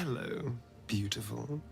Hello, beautiful.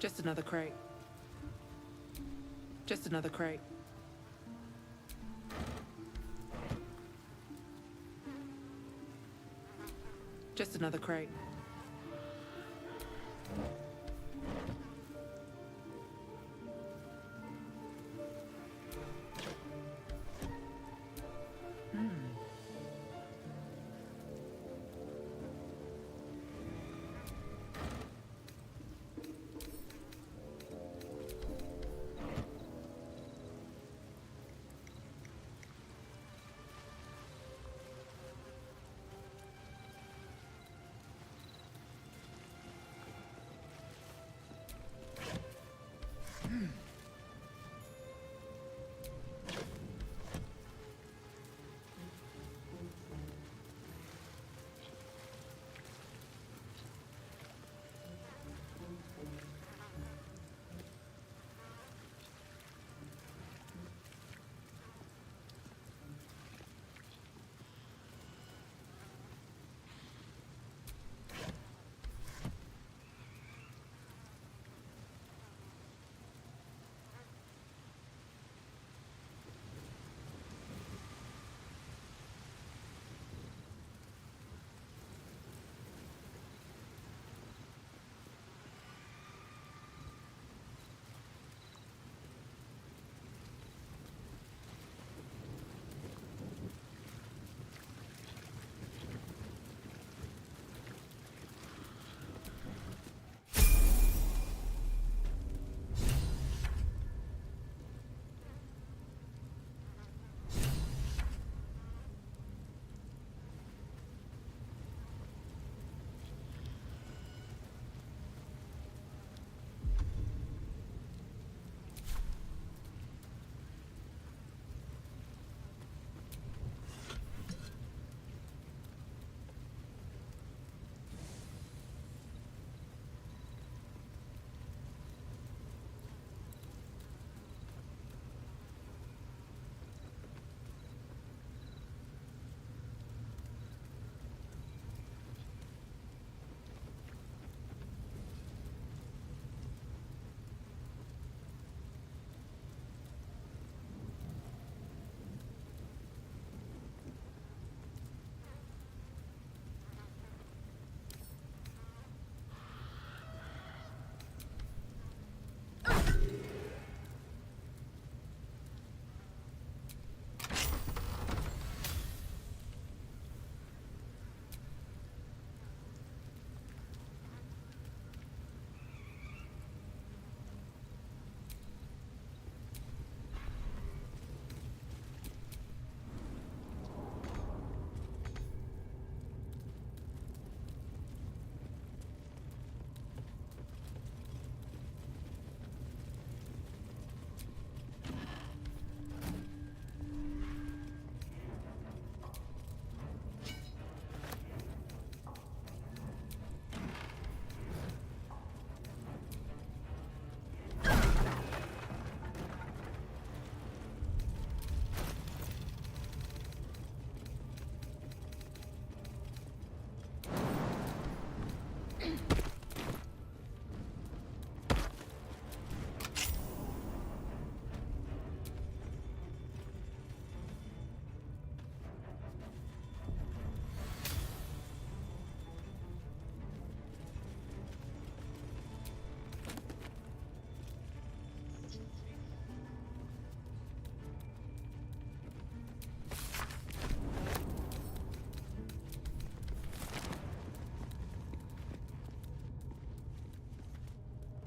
Just another crate. Just another crate. Just another crate.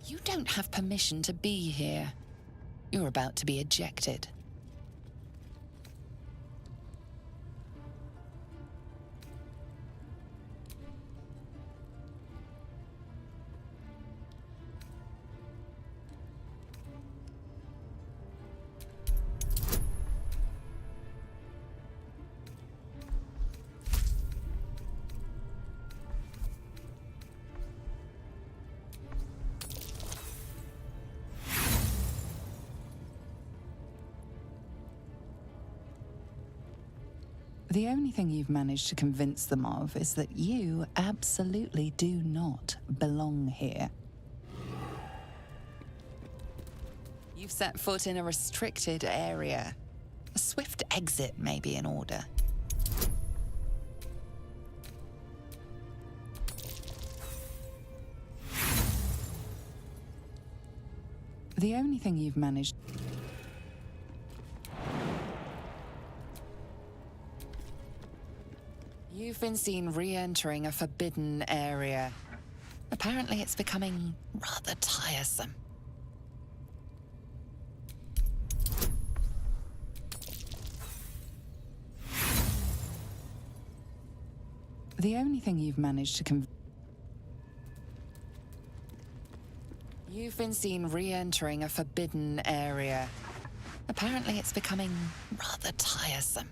You don't have permission to be here. You're about to be ejected. The only thing you've managed to convince them of is that you absolutely do not belong here. You've set foot in a restricted area. A swift exit may be in order. The only thing you've managed... You've been seen re-entering a forbidden area. Apparently it's becoming rather tiresome. The only thing you've managed to You've been seen re-entering a forbidden area. Apparently it's becoming rather tiresome.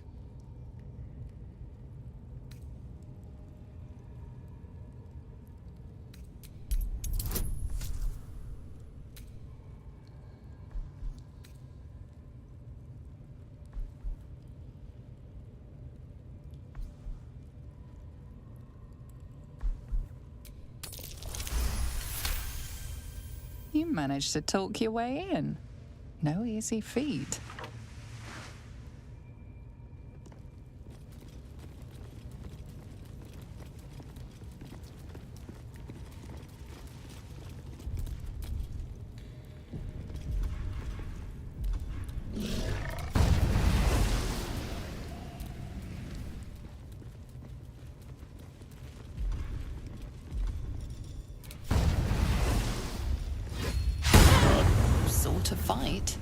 You managed to talk your way in. No easy feat. To fight.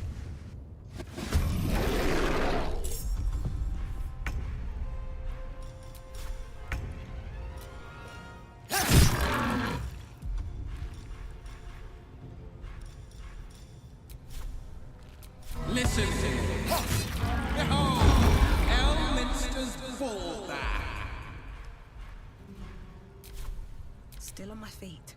Listen. Behold, Elminster's fallback. Still on my feet.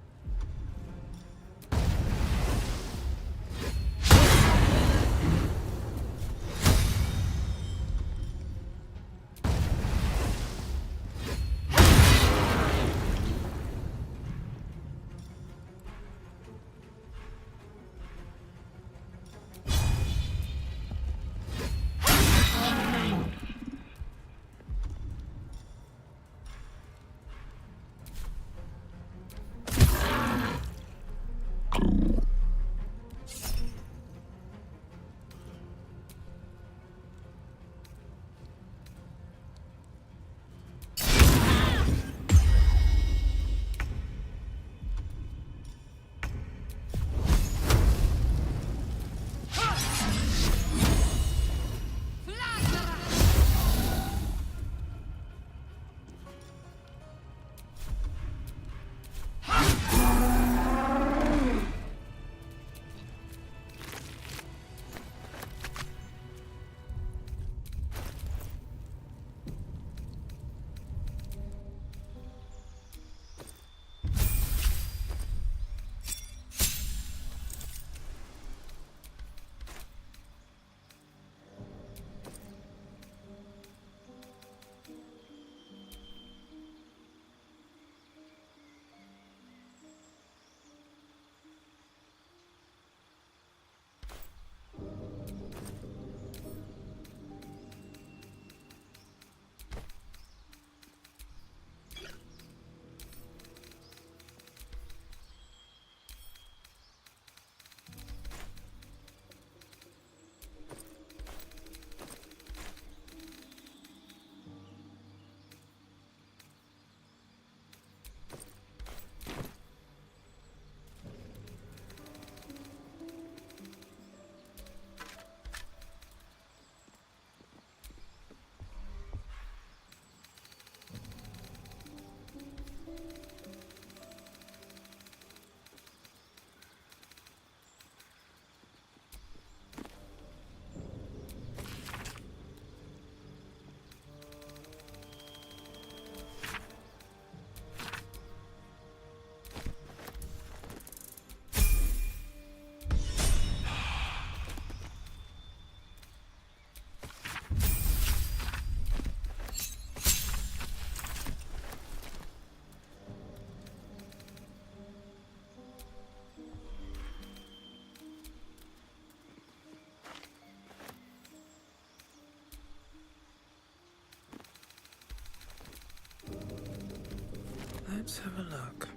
Let's have a look.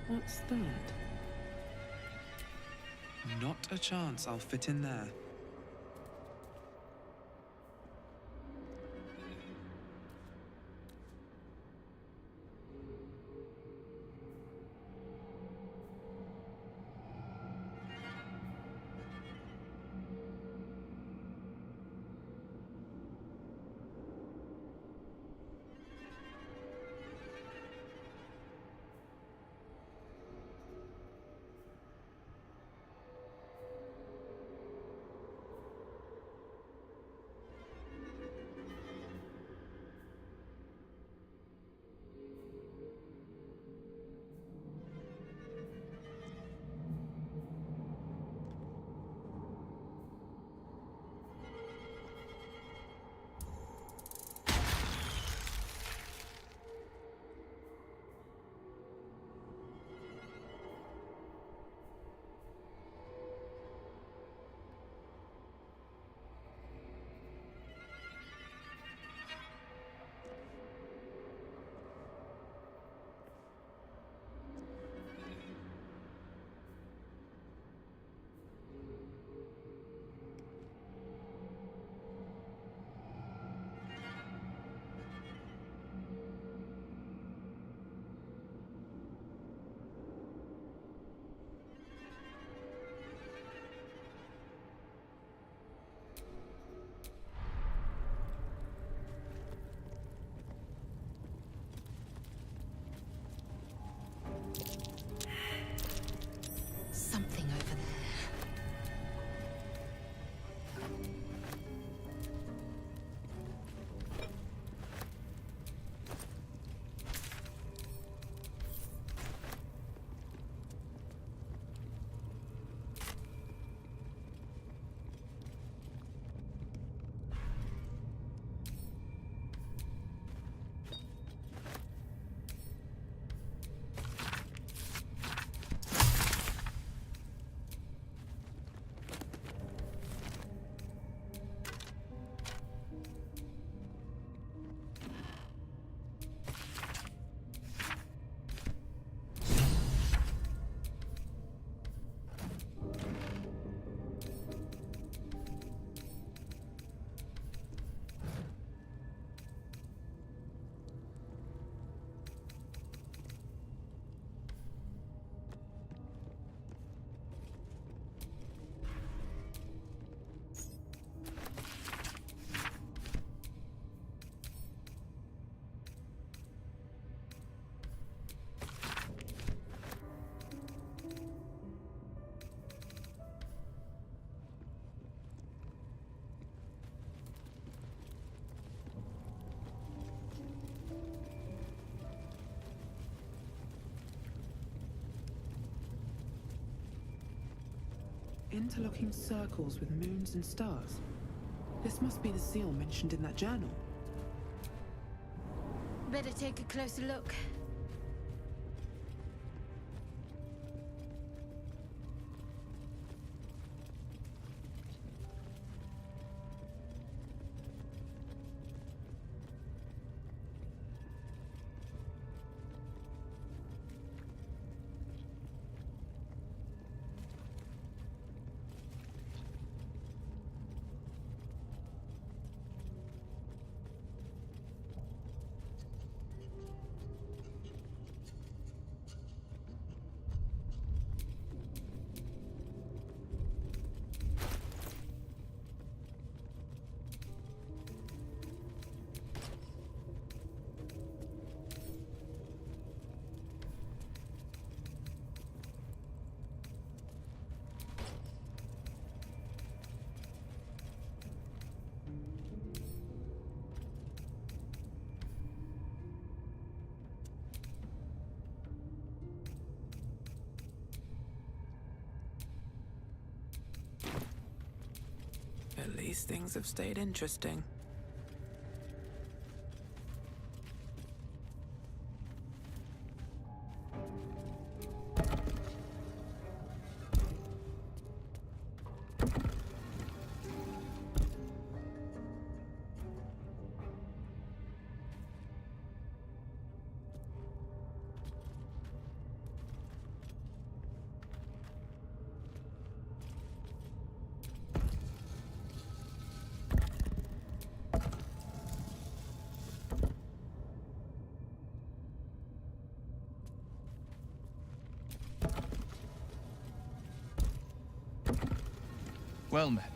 What's that? Not a chance I'll fit in there. Interlocking circles with moons and stars. This must be the seal mentioned in that journal. Better take a closer look. At least things have stayed interesting. Well met.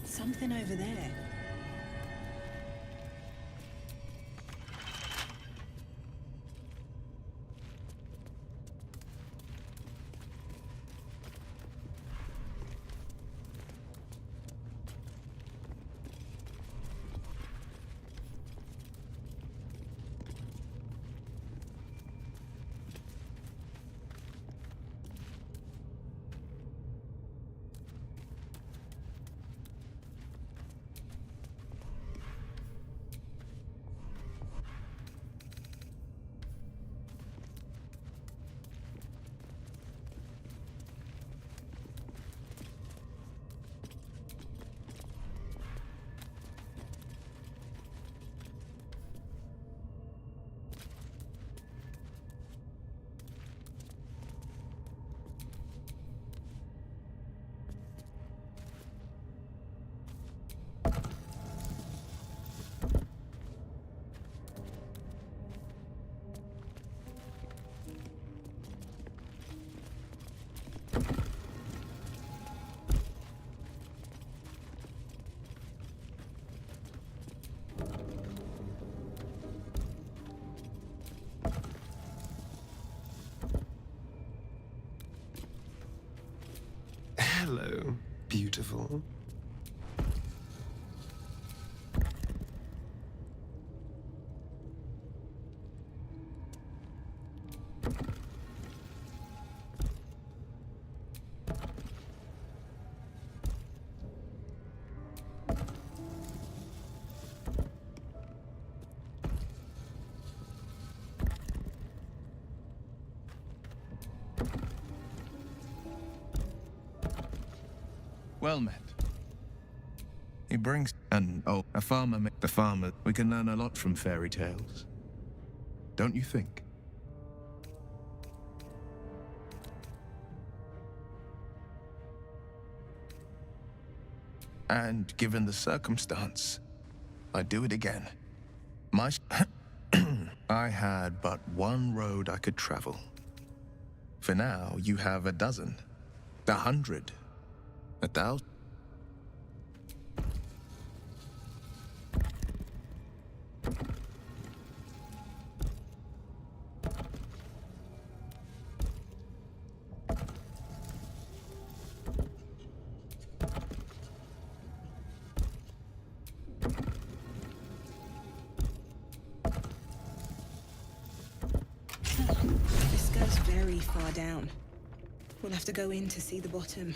Something over there. Hello, beautiful. Well met. He brings a farmer. The farmer. We can learn a lot from fairy tales. Don't you think? And given the circumstance, I'd do it again. I had but one road I could travel. For now, you have 12, 100, 1,000. This goes very far down. We'll have to go in to see the bottom.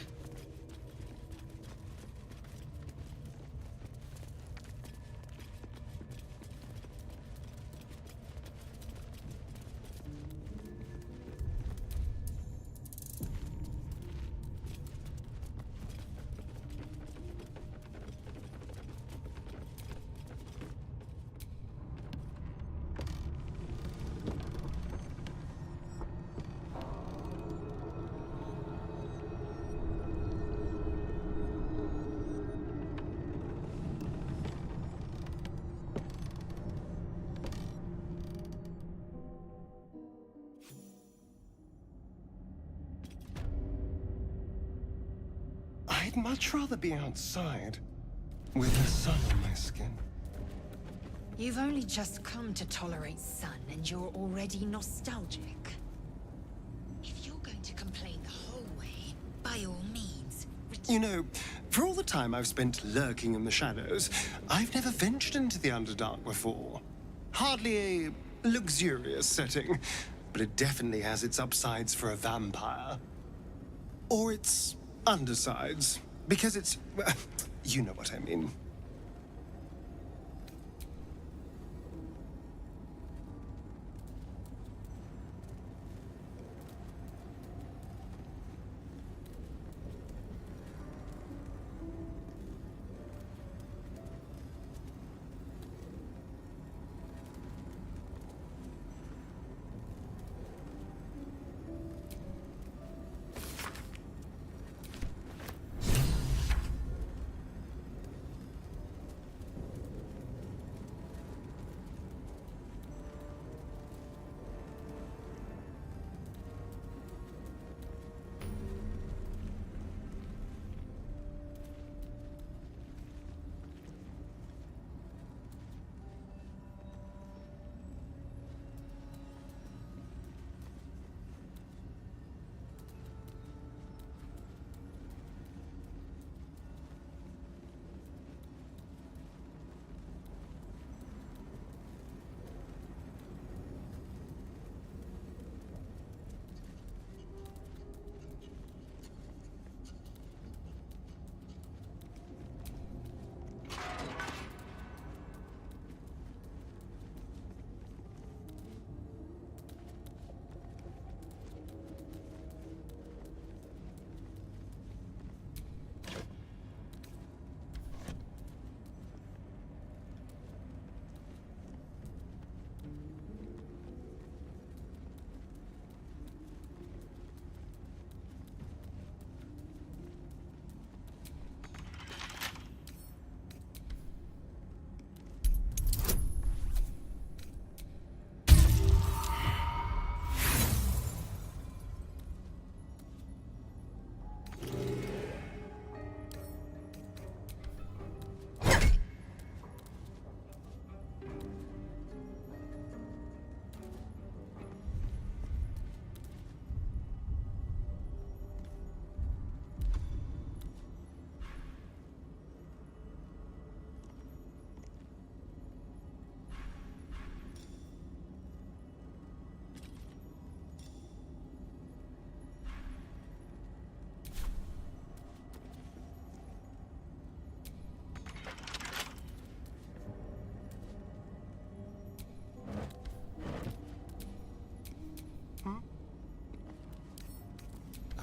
I'd much rather be outside, with the sun on my skin. You've only just come to tolerate sun and you're already nostalgic. If you're going to complain the whole way, by all means, You know, for all the time I've spent lurking in the shadows, I've never ventured into the Underdark before. Hardly a luxurious setting, but it definitely has its upsides for a vampire. Or its undersides, because it's... well, you know what I mean.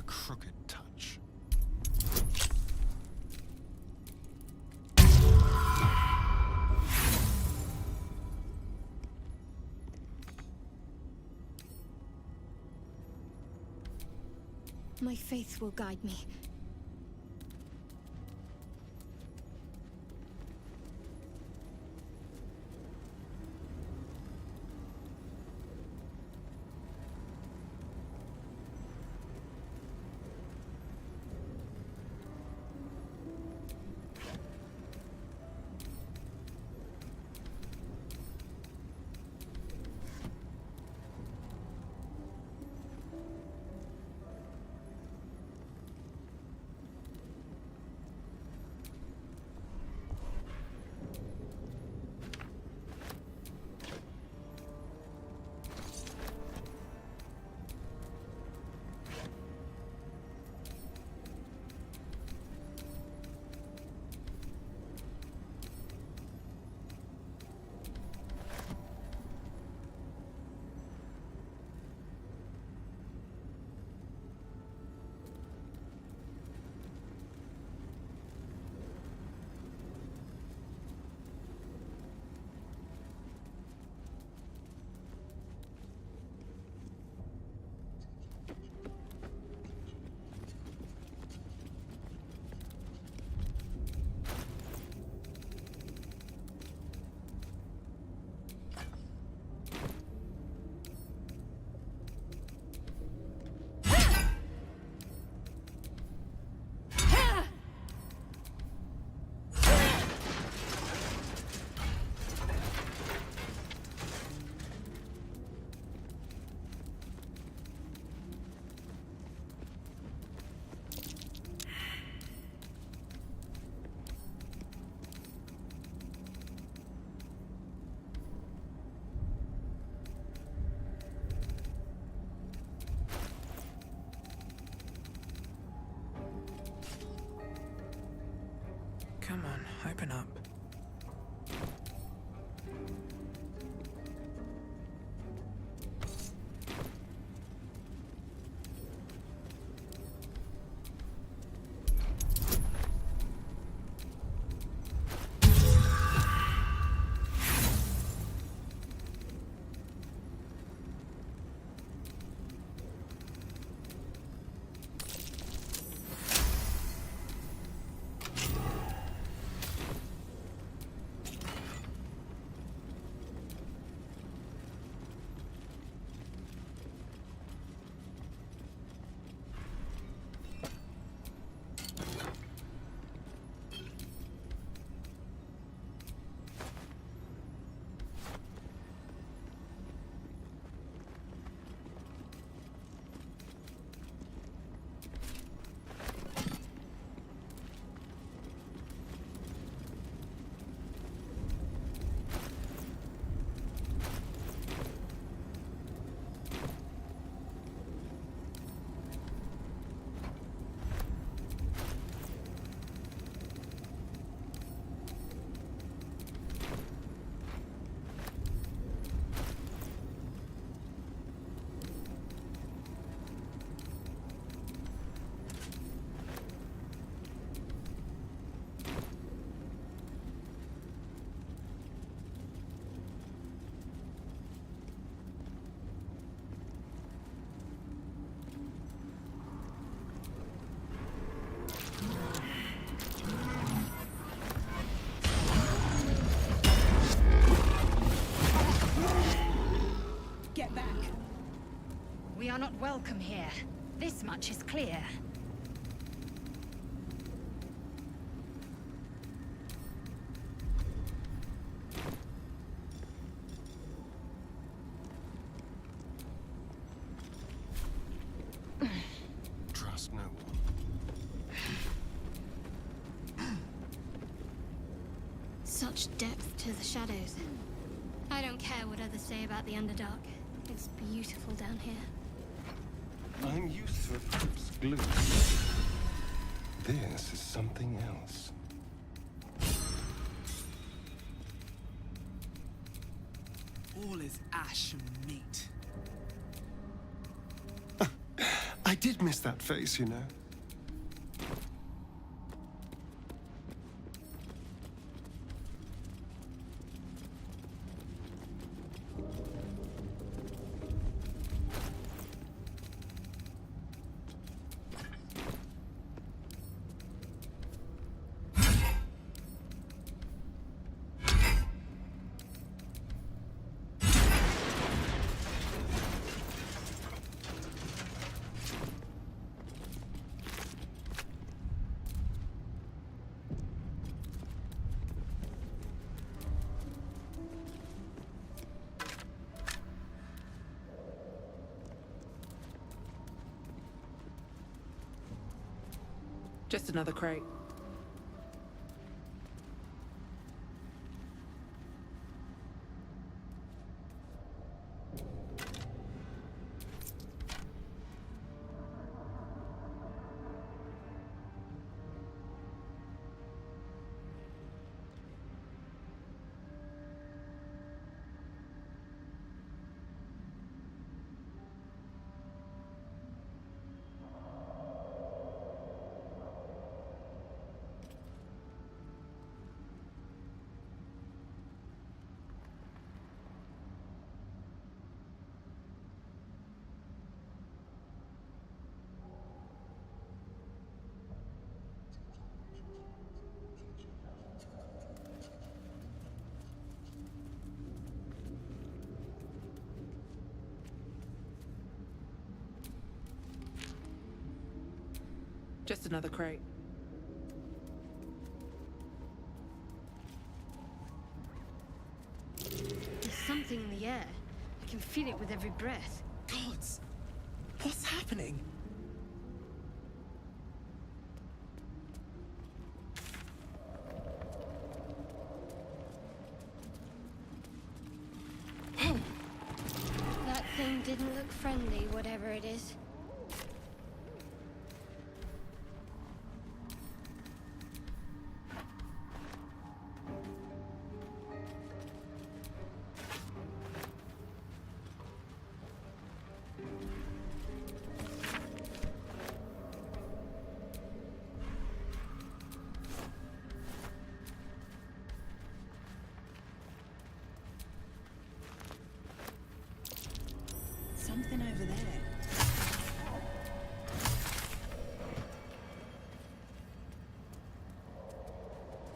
Crooked touch. My faith will guide me. Come on, open up. Get back! We are not welcome here. This much is clear. Trust no one. Such depth to the shadows. I don't care what others say about the Underdark. It's beautiful down here. I'm used to Eclipse glue. This is something else. All is ash and meat. I did miss that face, you know. Just another crate. Just another crate. There's something in the air. I can feel it with every breath. Gods! What's happening? That thing didn't look friendly, whatever it is. Something over there.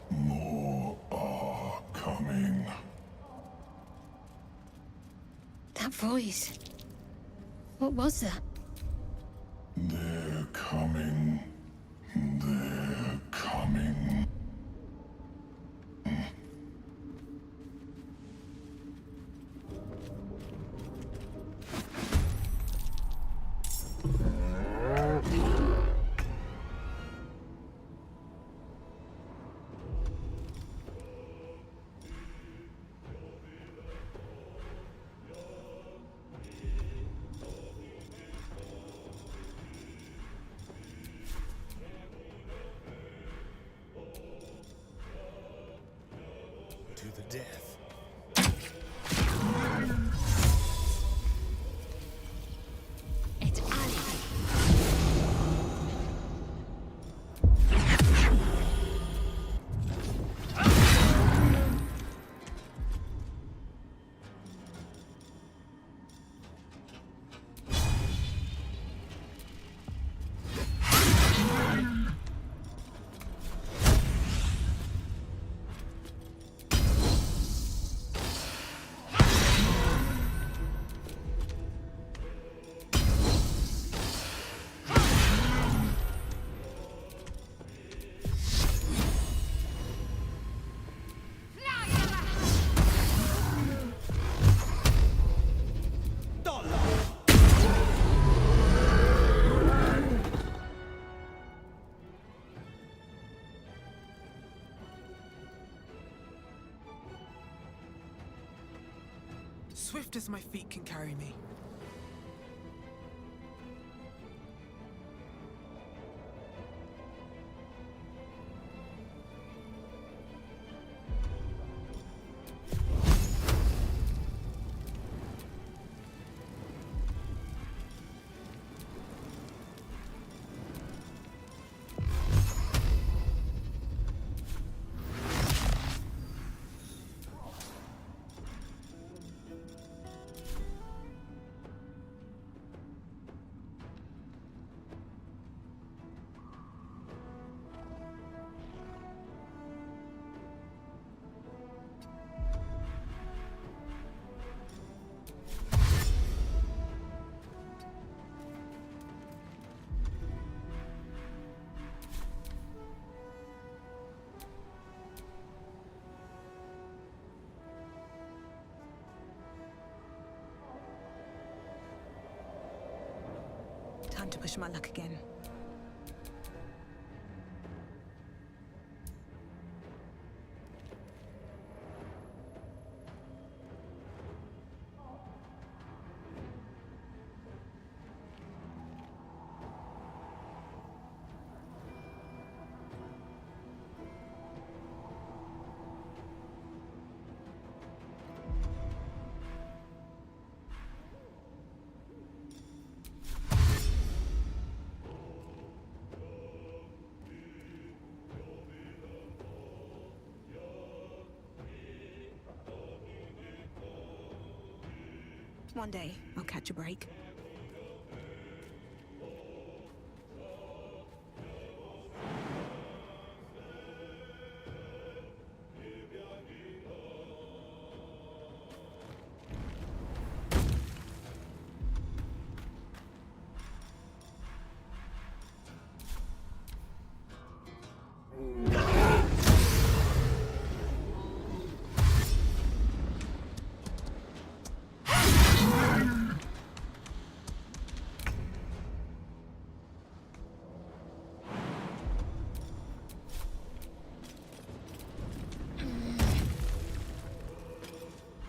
More are coming. That voice. What was that? They're coming. They're coming. To the death. It's Ali. Swift as my feet can carry me. Time to push my luck again. One day, I'll catch a break.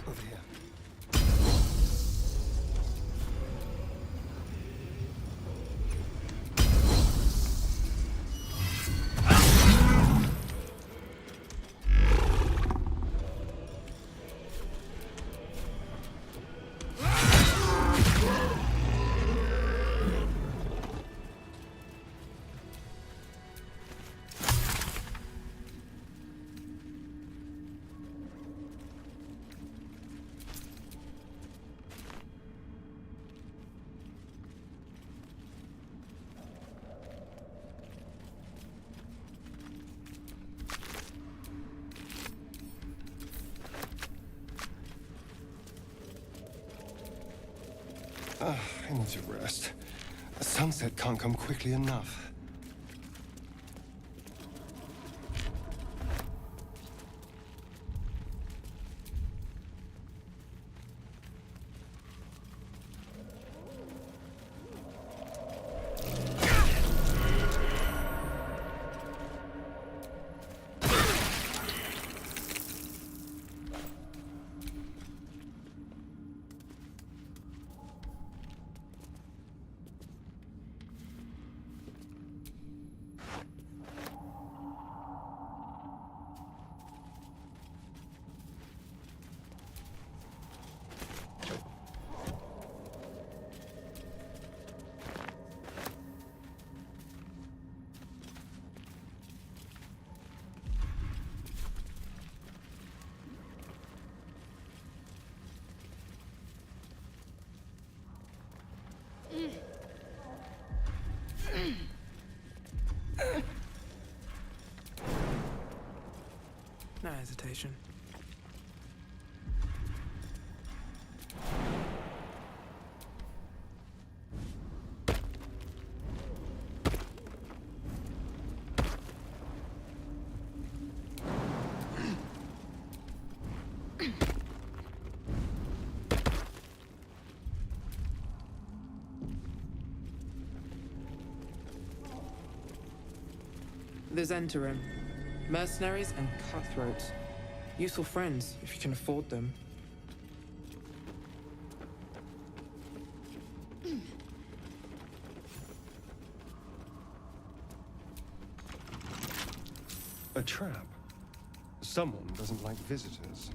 Over here. I need to rest. The sunset can't come quickly enough. No hesitation. The Zentarim. Mercenaries and cutthroats. Useful friends, if you can afford them. A trap. Someone doesn't like visitors.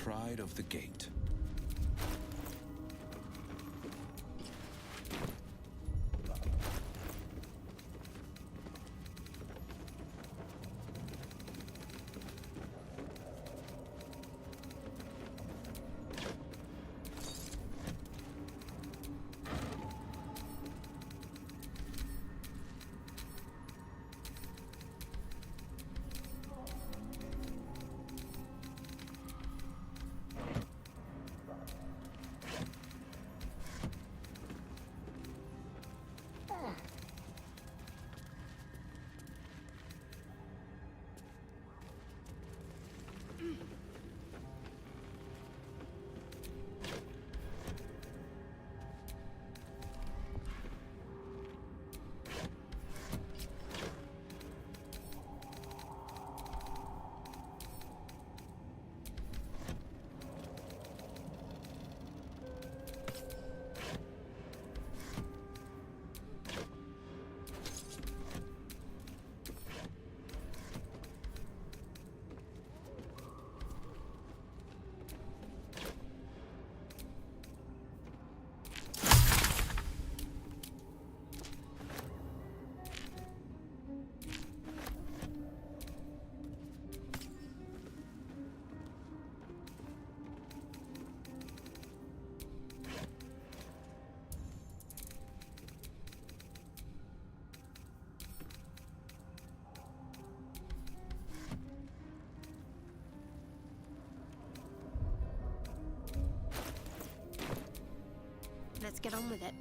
pride of the gate. Let's get on with it.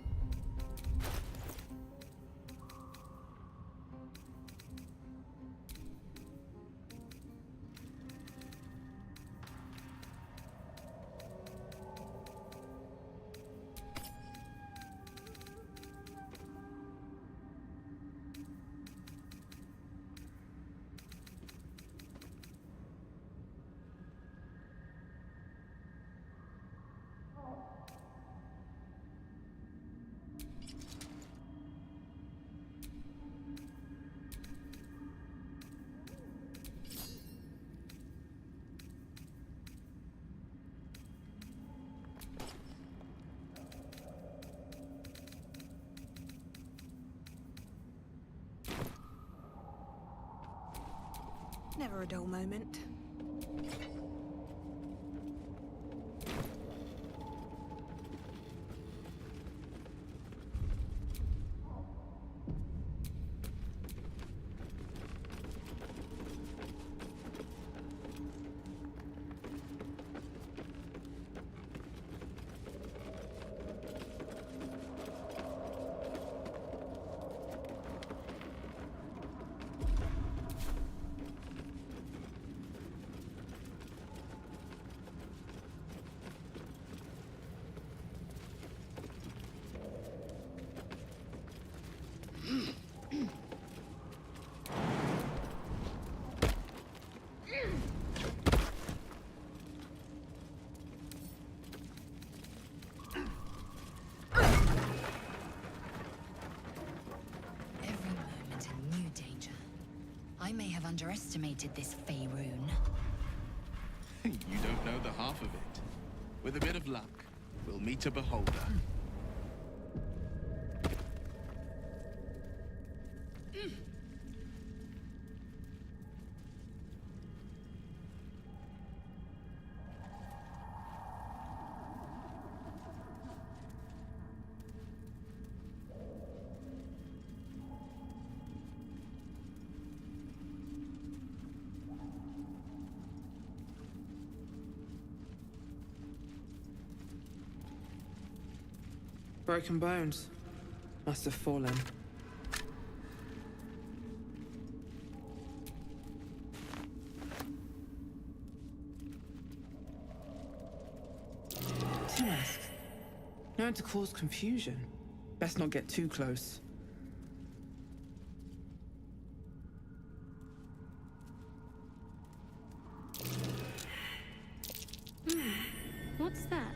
Never a dull moment. I may have underestimated this Faerun. You don't know the half of it. With a bit of luck, we'll meet a beholder. Broken bones. Must have fallen. Two masks. Known to cause confusion. Best not get too close. What's that?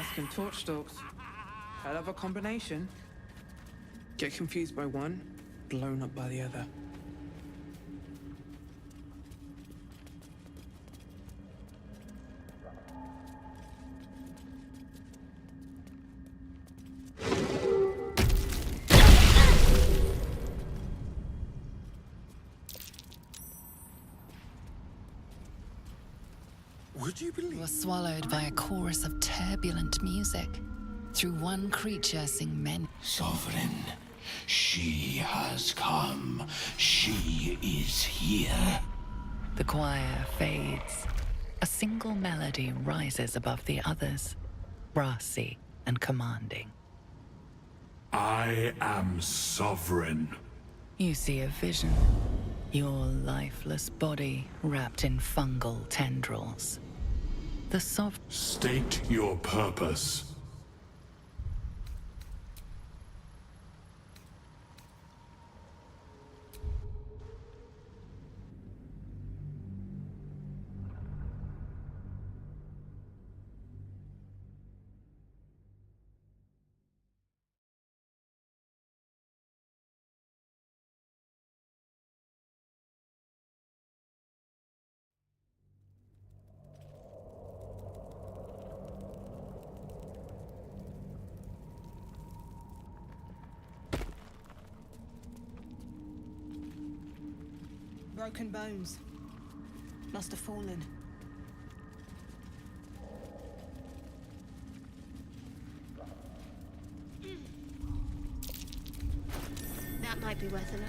Mask and torch stalks. Hell of a combination. Get confused by one, blown up by the other. Would you believe? You are swallowed by a chorus of turbulent music. Through one creature sing men. Sovereign, she has come. She is here. The choir fades. A single melody rises above the others, brassy and commanding. I am sovereign. You see a vision. Your lifeless body wrapped in fungal tendrils. The State your purpose. Broken bones. Must have fallen. That might be worth a look.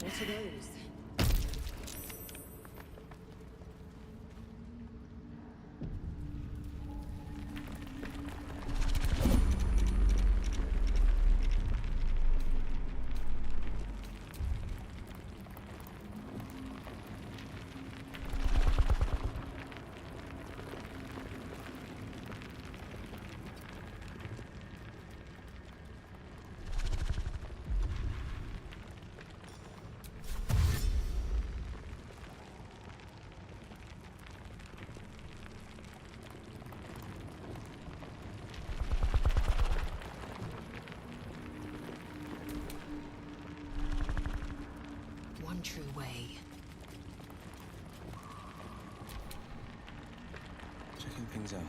What are those? One true way. Checking things out.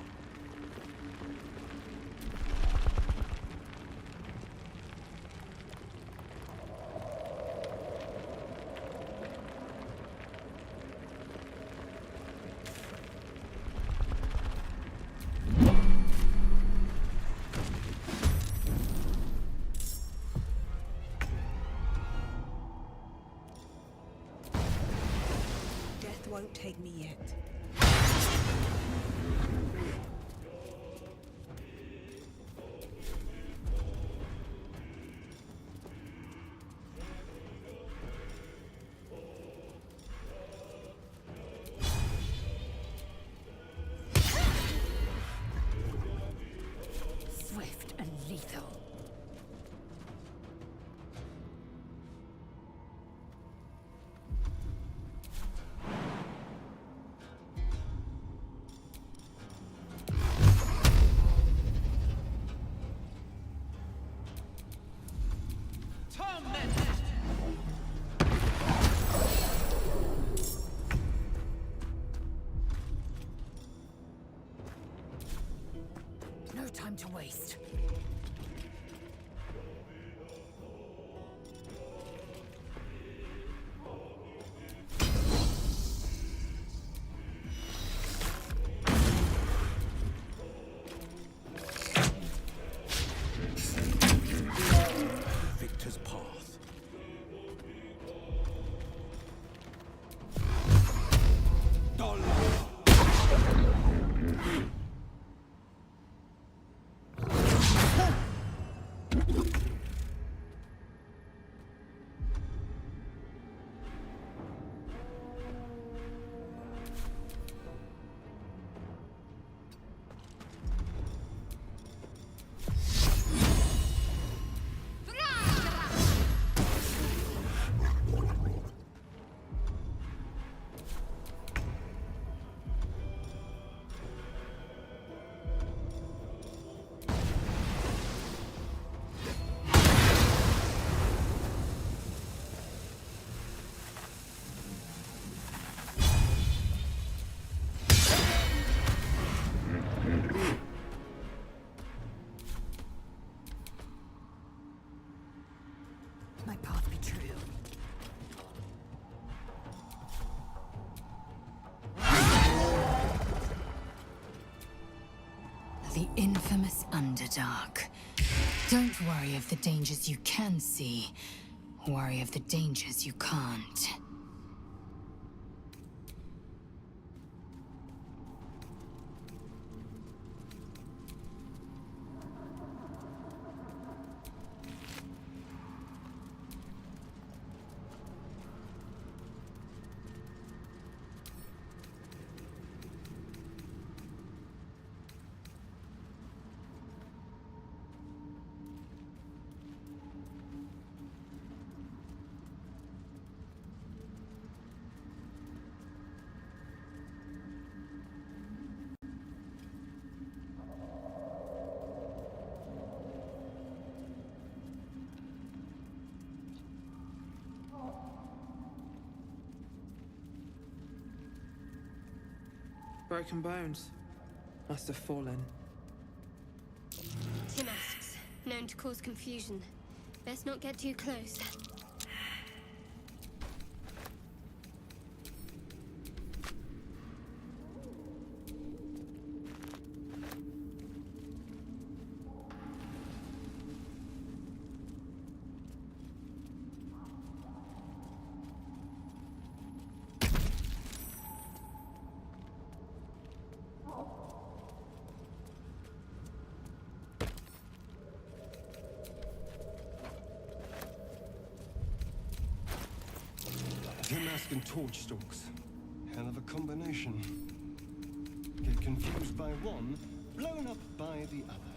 Death won't take me yet. Swift and lethal. No time to waste. Victor's path. my path be true. The infamous Underdark. Don't worry of the dangers you can see. Worry of the dangers you can't. Broken bones. Must have fallen. Two masks, known to cause confusion. Best not get too close. Mask and torch stalks. Hell of a combination. Get confused by one, blown up by the other.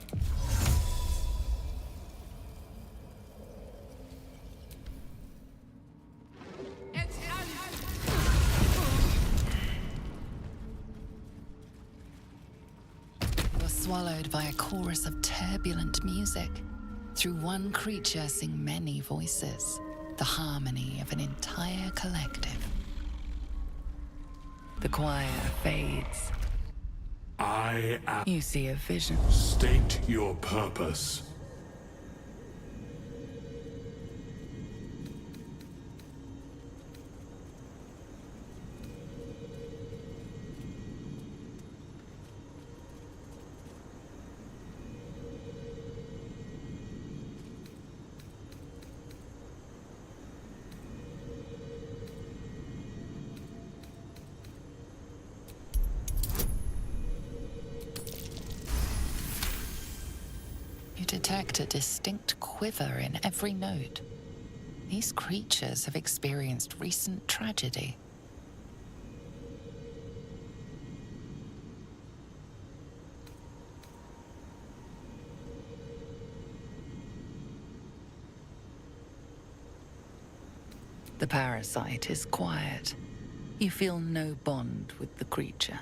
You're swallowed by a chorus of turbulent music. Through one creature sing many voices. The harmony of an entire collective. The choir fades. I am. You see a vision. State your purpose. You detect a distinct quiver in every note. These creatures have experienced recent tragedy. The parasite is quiet. You feel no bond with the creature.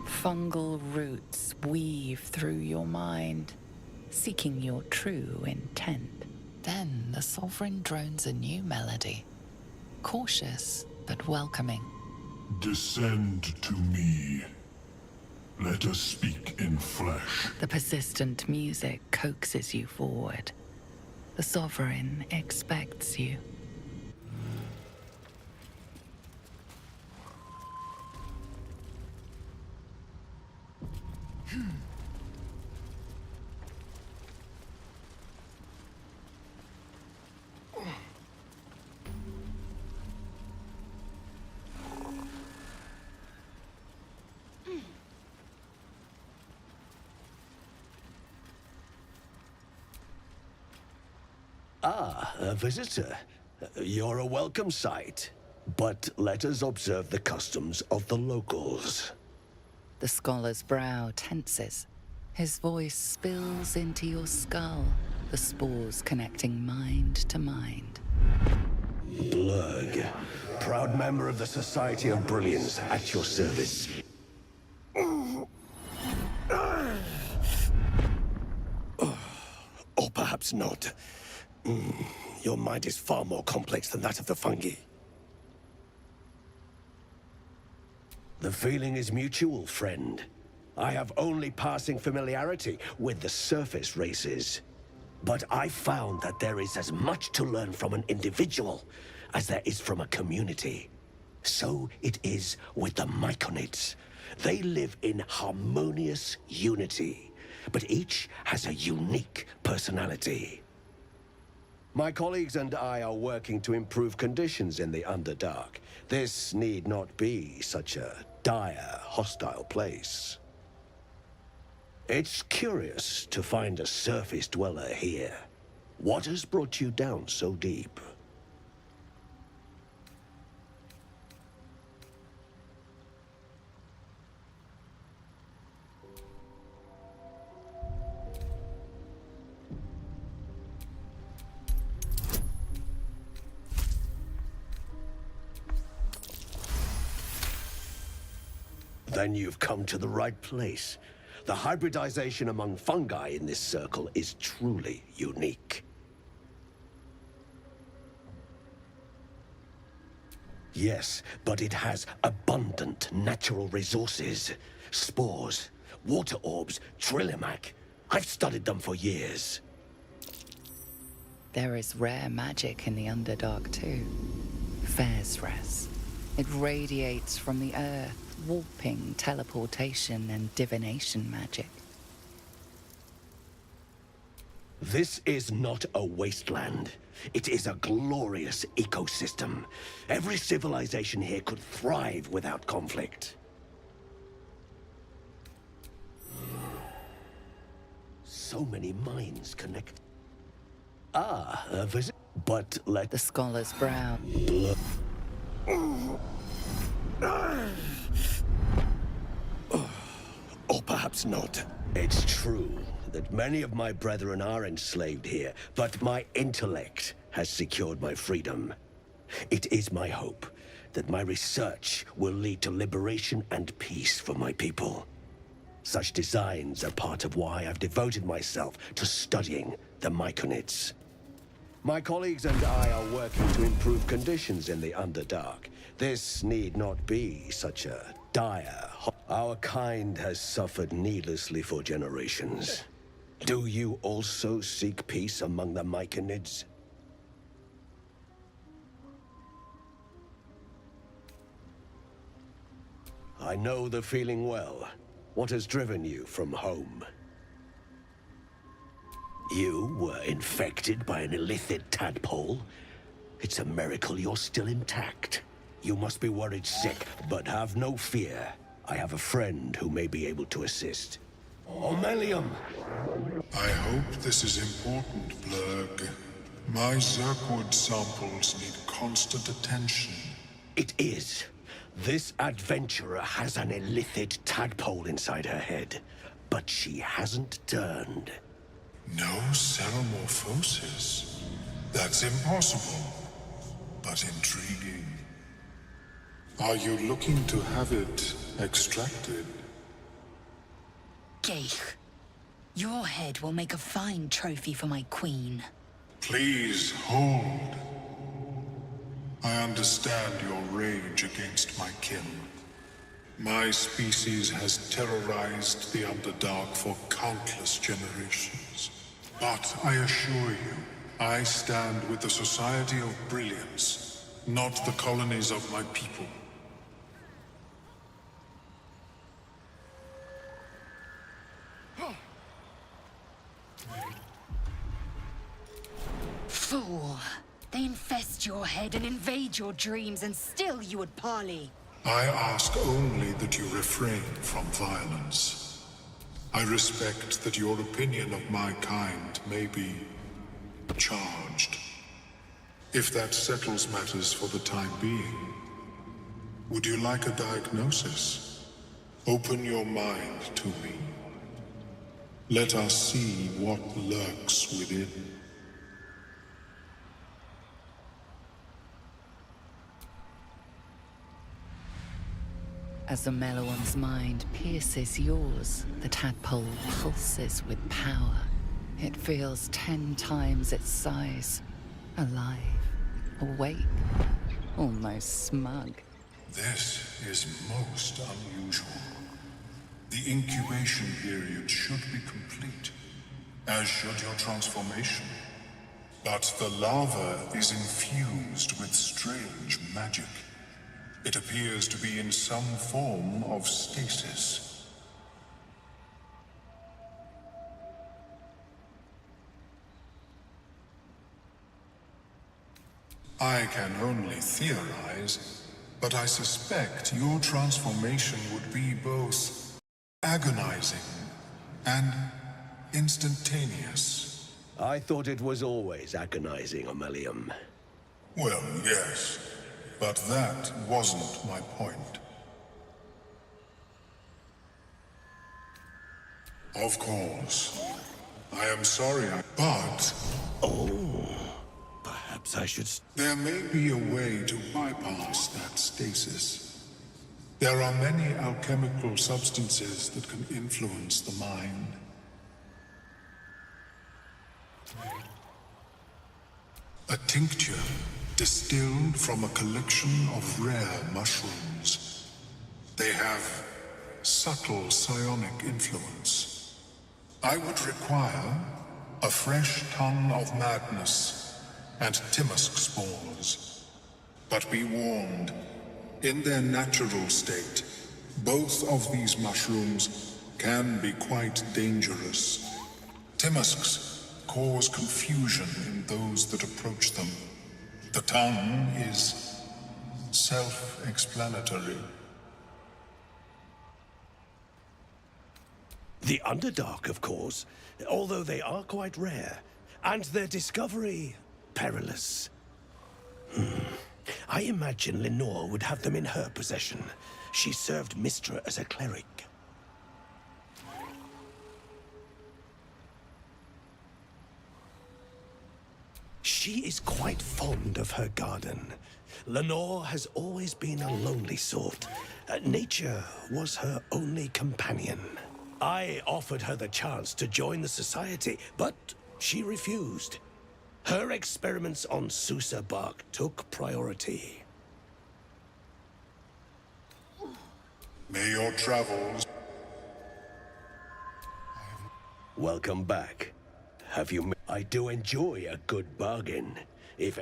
Fungal roots weave through your mind, seeking your true intent. Then the Sovereign drones a new melody, cautious but welcoming. Descend to me. Let us speak in flesh. The persistent music coaxes you forward. The Sovereign expects you. Ah, a visitor. You're a welcome sight. But let us observe the customs of the locals. The scholar's brow tenses. His voice spills into your skull, the spores connecting mind to mind. Blurg, proud member of the Society of Brilliance, at your service. Or perhaps not. Your mind is far more complex than that of the fungi. The feeling is mutual, friend. I have only passing familiarity with the surface races. But I found that there is as much to learn from an individual as there is from a community. So it is with the Myconids. They live in harmonious unity, but each has a unique personality. My colleagues and I are working to improve conditions in the Underdark. This need not be such a dire, hostile place. It's curious to find a surface dweller here. What has brought you down so deep? Then you've come to the right place. The hybridization among fungi in this circle is truly unique. Yes, but it has abundant natural resources. Spores, water orbs, trillimac. I've studied them for years. There is rare magic in the Underdark too. Fairsres. It radiates from the earth, warping, teleportation, and divination magic. This is not a wasteland. It is a glorious ecosystem. Every civilization here could thrive without conflict. So many minds connect. Ah, a visit. But let The scholar's brow. Or perhaps not. It's true that many of my brethren are enslaved here, but my intellect has secured my freedom. It is my hope that my research will lead to liberation and peace for my people. Such designs are part of why I've devoted myself to studying the Myconids. My colleagues and I are working to improve conditions in the Underdark. This need not be such a dire... Our kind has suffered needlessly for generations. Do you also seek peace among the Myconids? I know the feeling well. What has driven you from home? You were infected by an illithid tadpole? It's a miracle you're still intact. You must be worried sick, but have no fear. I have a friend who may be able to assist. Omelium! I hope this is important, Blurg. My Zirkwood samples need constant attention. It is. This adventurer has an illithid tadpole inside her head, but she hasn't turned. No ceremorphosis. That's impossible, but intriguing. Are you looking to have it extracted? Geich, your head will make a fine trophy for my queen. Please hold. I understand your rage against my kin. My species has terrorized the Underdark for countless generations. But I assure you, I stand with the Society of Brilliance, not the colonies of my people. Fool! They infest your head and invade your dreams, and still you would parley. I ask only that you refrain from violence. I respect that your opinion of my kind may be charged. If that settles matters for the time being, would you like a diagnosis? Open your mind to me. Let us see what lurks within. As the Meloan's mind pierces yours, the tadpole pulses with power. It feels 10 times its size. Alive, awake, almost smug. This is most unusual. The incubation period should be complete. as should your transformation. But the lava is infused with strange magic. It appears to be in some form of stasis. I can only theorize, but I suspect your transformation would be both agonizing and instantaneous. I thought it was always agonizing, Ammelium. Well, yes, but that wasn't my point. Of course. I am sorry, but... Oh, perhaps I should... There may be a way to bypass that stasis. There are many alchemical substances that can influence the mind. A tincture distilled from a collection of rare mushrooms. They have subtle psionic influence. I would require a fresh ton of madness and Timusk spores. But be warned, in their natural state, both of these mushrooms can be quite dangerous. Timusks cause confusion in those that approach them. The tongue is self-explanatory. The Underdark, of course, although they are quite rare, and their discovery perilous. I imagine Lenore would have them in her possession. She served Mystra as a cleric. She is quite fond of her garden. Lenore has always been a lonely sort. Nature was her only companion. I offered her the chance to join the society, but she refused. Her experiments on Susa bark took priority. May your travels... Welcome back. Have you... I do enjoy a good bargain. If...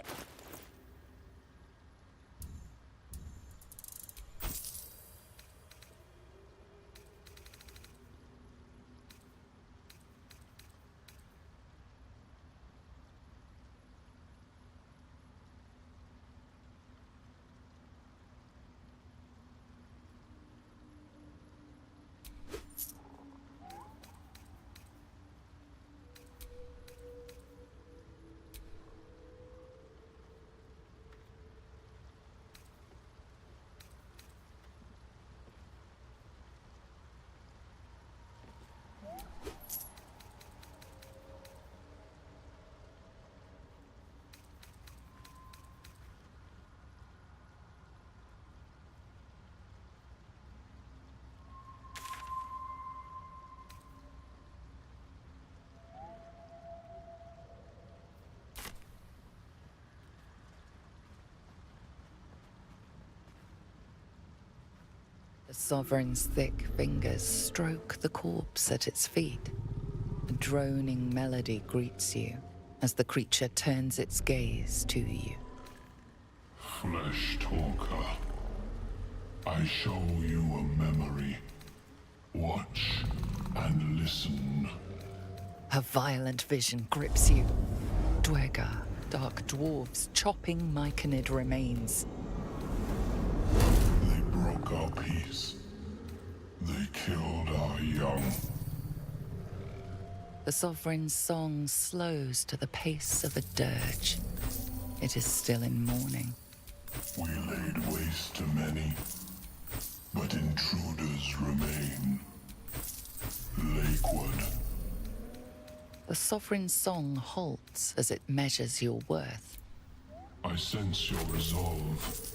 The Sovereign's thick fingers stroke the corpse at its feet. A droning melody greets you as the creature turns its gaze to you. Flesh talker, I show you a memory. Watch and listen. A violent vision grips you. Dwergar, dark dwarves chopping myconid remains. They broke our peace. They killed our young. The Sovereign's song slows to the pace of a dirge. It is still in mourning. We laid waste to many, but intruders remain. Lakewood. The Sovereign's song halts as it measures your worth. I sense your resolve.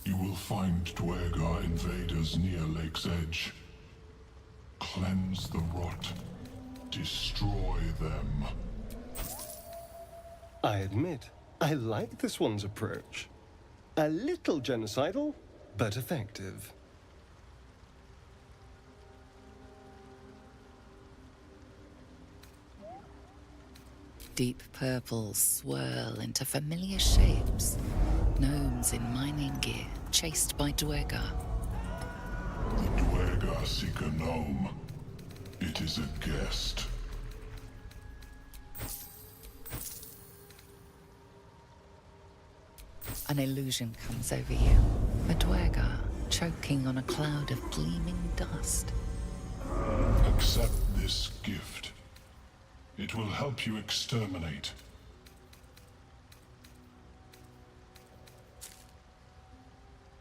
You will find Dwergar invaders near Lake's Edge. Cleanse the rot. Destroy them. I admit, I like this one's approach. A little genocidal, but effective. Deep purples swirl into familiar shapes. Gnomes in mining gear, chased by Dwegar. The Dwegar seek a gnome. It is a guest. An illusion comes over you. A Dwegar choking on a cloud of gleaming dust. Accept this gift. It will help you exterminate.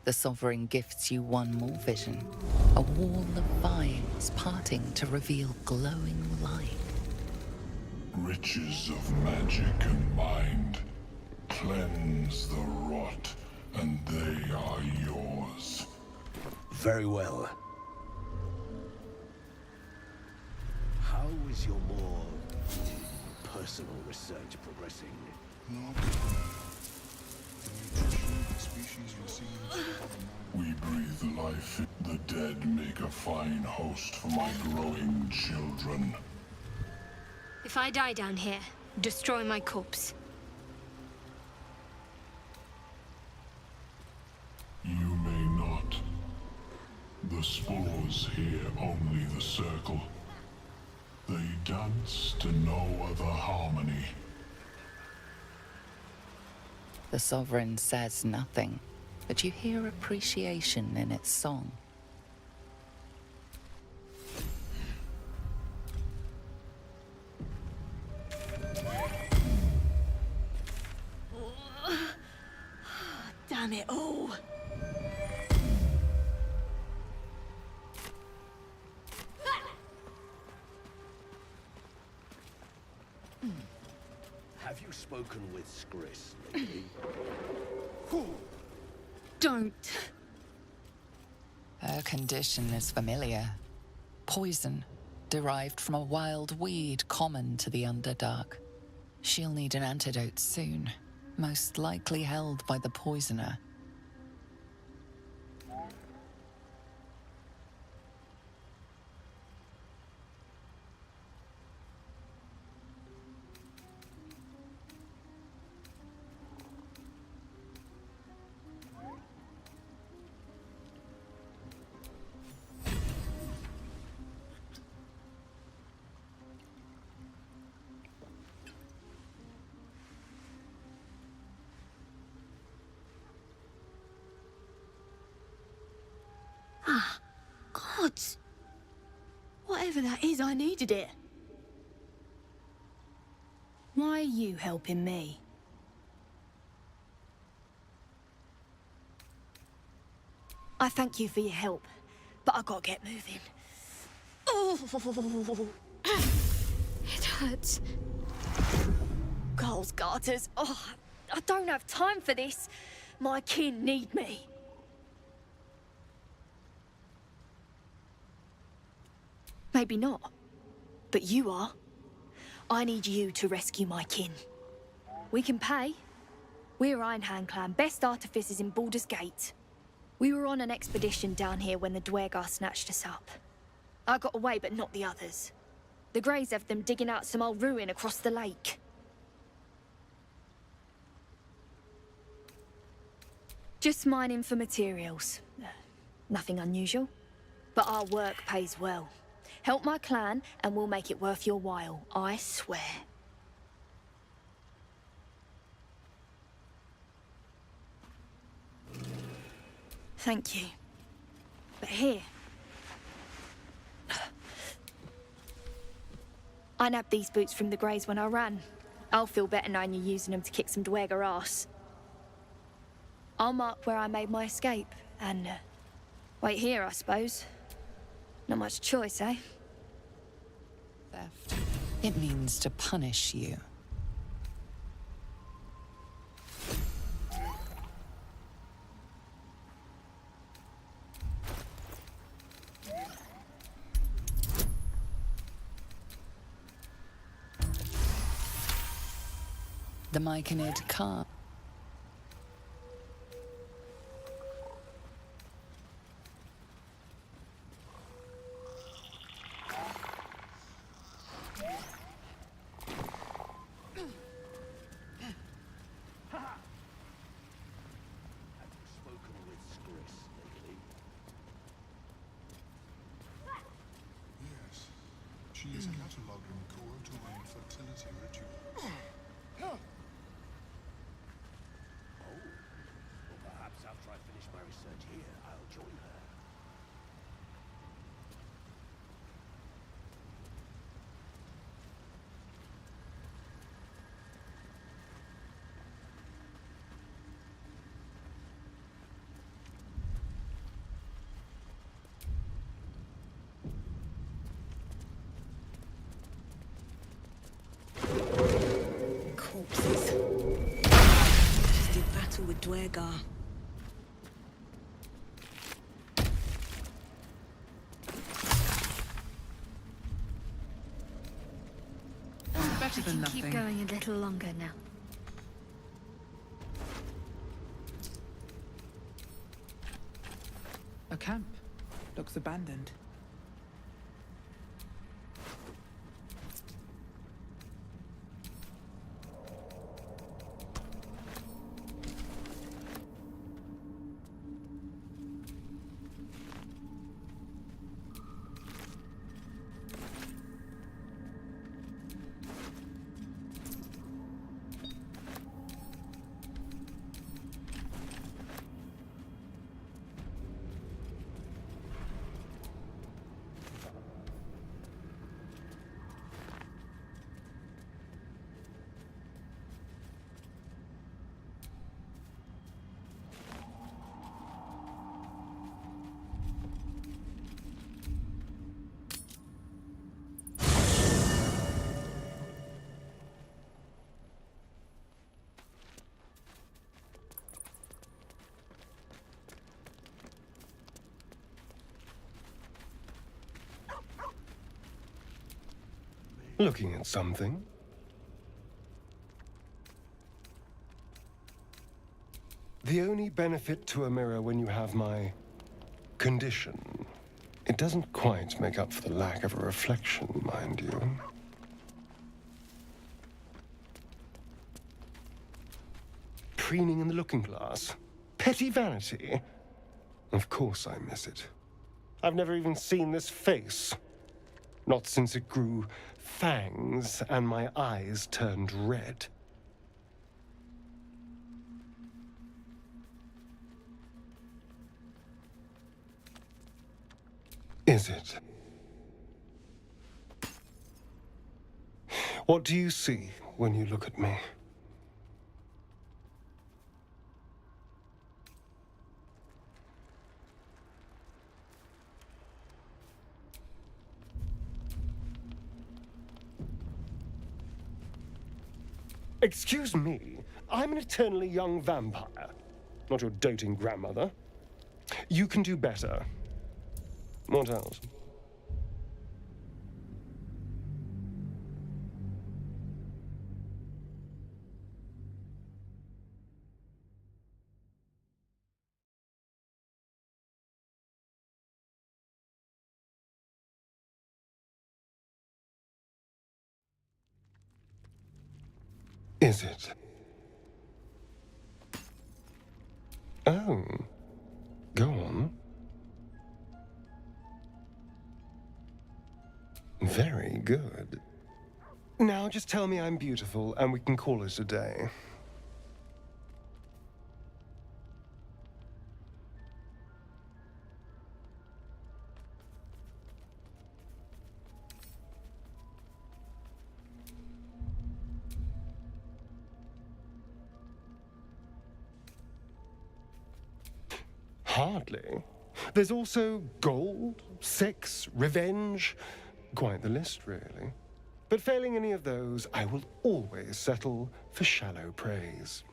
The Sovereign gifts you one more vision. A wall of vines parting to reveal glowing light. Riches of magic and mind. Cleanse the rot, and they are yours. Very well. How is your more personal research progressing? We breathe life. The dead make a fine host for my growing children. If I die down here, destroy my corpse. You may not. The spores hear only the circle. They dance to no other harmony. The Sovereign says nothing, but you hear appreciation in its song. Damn it all. Have you spoken with Skris lately? Don't. Her condition is familiar. Poison, derived from a wild weed common to the Underdark. She'll need an antidote soon, most likely held by the poisoner. Ah, gods. Whatever that is, I needed it. Why are you helping me? I thank you for your help, but I gotta get moving. Oh, It hurts. Girls' garters. Oh, I don't have time for this. My kin need me. Maybe not, but you are. I need you to rescue my kin. We can pay. We're Ironhand Clan, best artificers in Baldur's Gate. We were on an expedition down here when the Dwegar snatched us up. I got away, but not the others. The Greys have them digging out some old ruin across the lake. Just mining for materials. Nothing unusual. But our work pays well. Help my clan, and we'll make it worth your while, I swear. Thank you. But here... I nabbed these boots from the Greys when I ran. I'll feel better knowing you're using them to kick some Dwegar ass. I'll mark where I made my escape, and... wait here, I suppose. Not much choice, eh? Theft. It means to punish you. The Myconid can't. She is cataloging coal-to-rain fertility ritual. Oh. Well, perhaps after I finish my research here, I'll join her. Corpses. Just did battle with Dwergar. Better I than can nothing. keep going a little longer now. A camp. Looks abandoned. Looking at something? The only benefit to a mirror when you have my condition, it doesn't quite make up for the lack of a reflection, mind you. Preening in the looking glass? Petty vanity? Of course I miss it. I've never even seen this face. Not since it grew fangs and my eyes turned red. Is it? What do you see when you look at me? Excuse me, I'm an eternally young vampire, not your doting grandmother. You can do better. What else? Is it? Oh. Go on. Very good. Now just tell me I'm beautiful and we can call it a day. Hardly. There's also gold, sex, revenge. Quite the list, really. But failing any of those, I will always settle for shallow praise.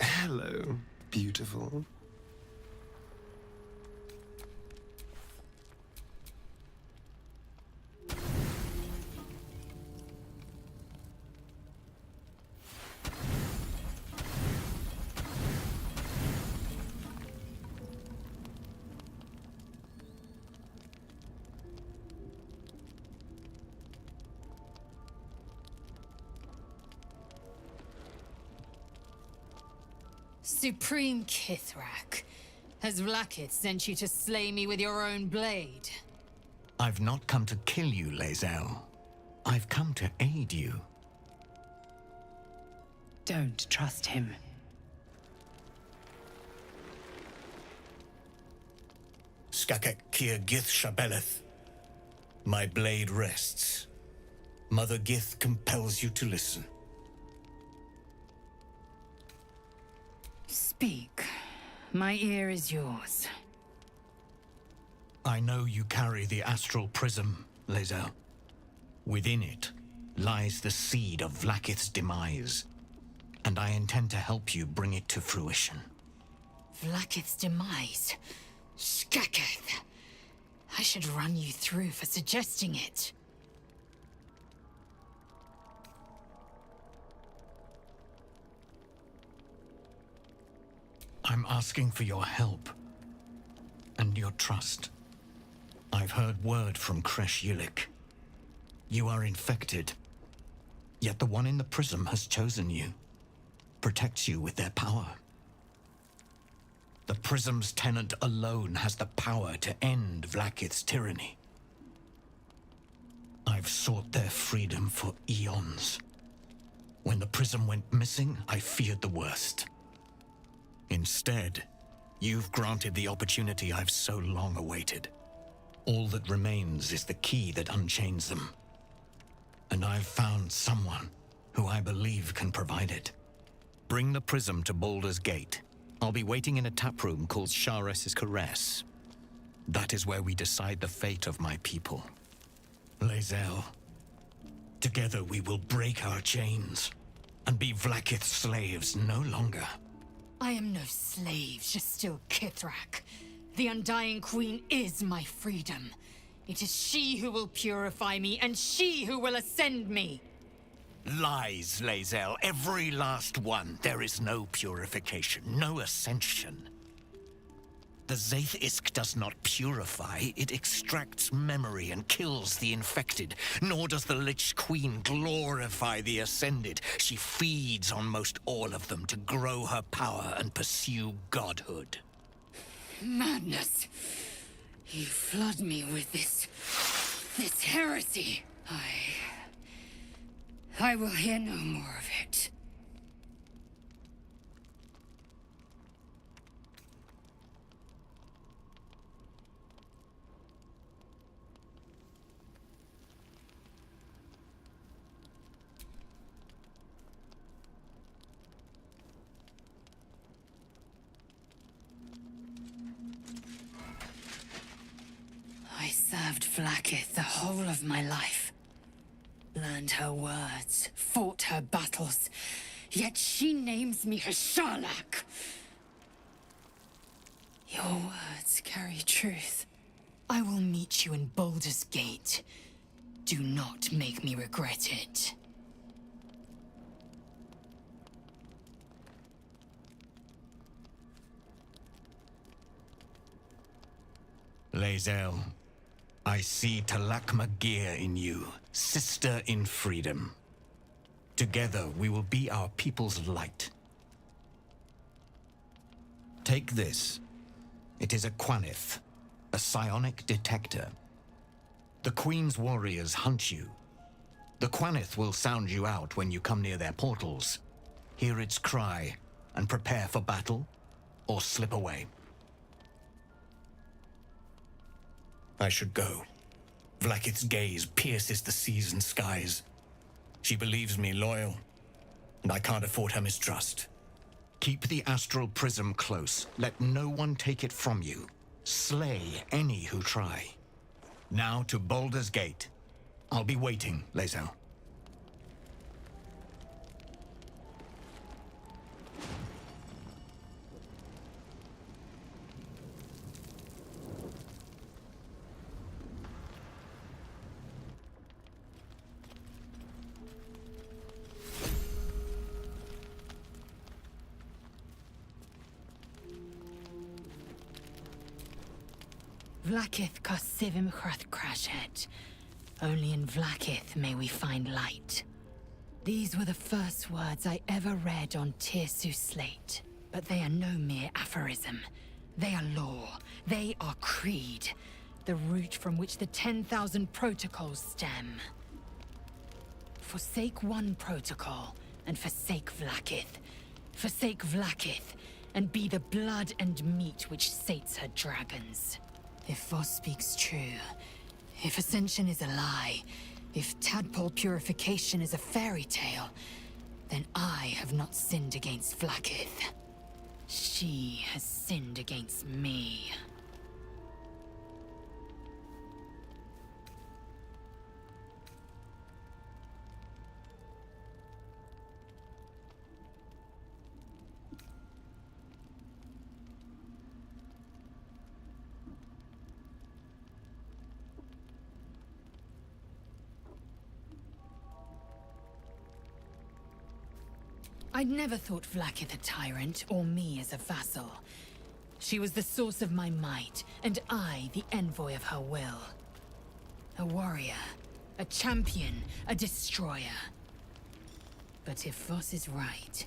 Hello, beautiful. Supreme Kithrak, has Vlaakith sent you to slay me with your own blade? I've not come to kill you, Lae'zel. I've come to aid you. Don't trust him. Skakek Kier Gith Shabeleth. My blade rests. Mother Gith compels you to listen. Speak. My ear is yours. I know you carry the astral prism, Lae'zel. Within it lies the seed of Vlaakith's demise, and I intend to help you bring it to fruition. Vlaakith's demise? Skaketh! I should run you through for suggesting it. I'm asking for your help and your trust. I've heard word from Kresh Yilik. You are infected, yet the one in the prism has chosen you, protects you with their power. The prism's tenant alone has the power to end Vlaakith's tyranny. I've sought their freedom for eons. When the prism went missing, I feared the worst. Instead, you've granted the opportunity I've so long awaited. All that remains is the key that unchains them. And I've found someone who I believe can provide it. Bring the prism to Baldur's Gate. I'll be waiting in a taproom called Shares's Caress. That is where we decide the fate of my people. Lae'zel, together we will break our chains and be Vlaakith's slaves no longer. I am no slave, just still Kithrak. The Undying Queen is my freedom. It is she who will purify me, and she who will ascend me. Lies, Lae'zel, every last one. There is no purification, no ascension. The Zaith Isk does not purify, it extracts memory and kills the infected. Nor does the Lich Queen glorify the ascended. She feeds on most all of them to grow her power and pursue godhood. Madness! You flood me with this heresy. I will hear no more of it. I served Vlaakith the whole of my life. Learned her words, fought her battles, yet she names me her Sharlak. Your words carry truth. I will meet you in Baldur's Gate. Do not make me regret it. Lae'zel, I see Talakma Gear in you, sister in freedom. Together we will be our people's light. Take this. It is a Quanith, a psionic detector. The Queen's warriors hunt you. The Quanith will sound you out when you come near their portals. Hear its cry and prepare for battle, or slip away. I should go. Vlaakith's gaze pierces the seas and skies. She believes me loyal, and I can't afford her mistrust. Keep the astral prism close. Let no one take it from you. Slay any who try. Now to Baldur's Gate. I'll be waiting, Lae'zel. Vlaakith Kosivim Chrath Crashhead. Only in Vlaakith may we find light. These were the first words I ever read on Tirsu's slate. But they are no mere aphorism. They are law. They are creed. The root from which the 10,000 protocols stem. Forsake one protocol, and forsake Vlaakith. Forsake Vlaakith, and be the blood and meat which sates her dragons. If Voss speaks true, if Ascension is a lie, if tadpole purification is a fairy tale, then I have not sinned against Vlaakith. She has sinned against me. I'd never thought Vlaakith a tyrant, or me as a vassal. She was the source of my might, and I the envoy of her will. A warrior, a champion, a destroyer. But if Voss is right,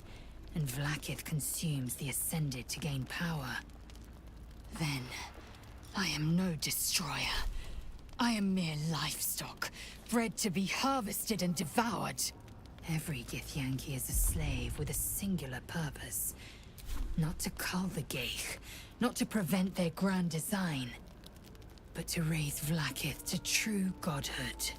and Vlaakith consumes the Ascended to gain power, then I am no destroyer. I am mere livestock, bred to be harvested and devoured. Every Githyanki is a slave with a singular purpose. Not to cull the Geich, not to prevent their grand design, but to raise Vlaakith to true godhood.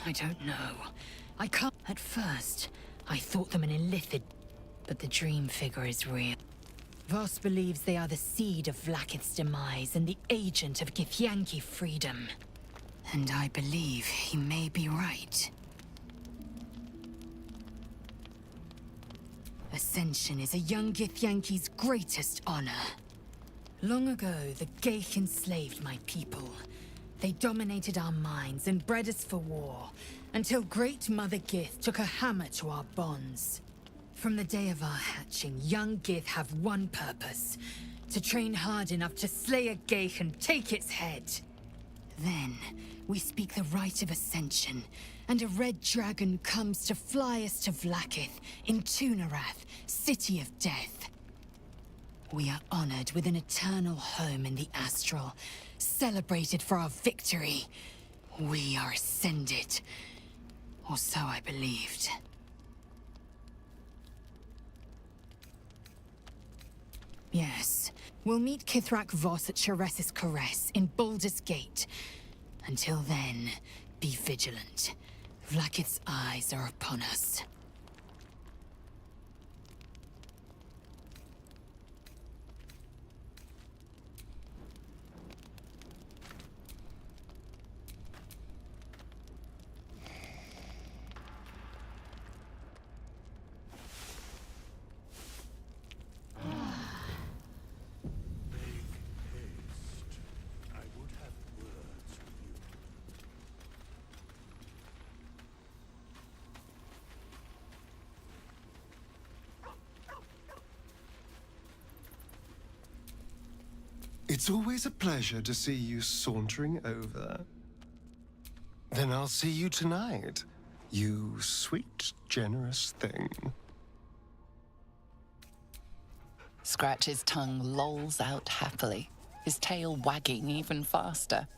I don't know. I can't. At first, I thought them an illithid, but the dream figure is real. Voss believes they are the seed of Vlaakith's demise and the agent of Githyanki freedom. And I believe he may be right. Ascension is a young Githyanki's greatest honor. Long ago, the Geich enslaved my people. They dominated our minds and bred us for war, until Great Mother Gith took a hammer to our bonds. From the day of our hatching, young Gith have one purpose: to train hard enough to slay a Geich and take its head. Then, we speak the rite of Ascension, and a red dragon comes to fly us to Vlaakith, in Tunarath, City of Death. We are honored with an eternal home in the Astral, celebrated for our victory. We are ascended. Or so I believed. Yes, we'll meet Kithrak Voss at Sheres's Caress in Baldur's Gate. Until then, be vigilant. Vlaakith's eyes are upon us. It's always a pleasure to see you sauntering over. Then I'll see you tonight, you sweet, generous thing. Scratch's tongue lolls out happily, his tail wagging even faster.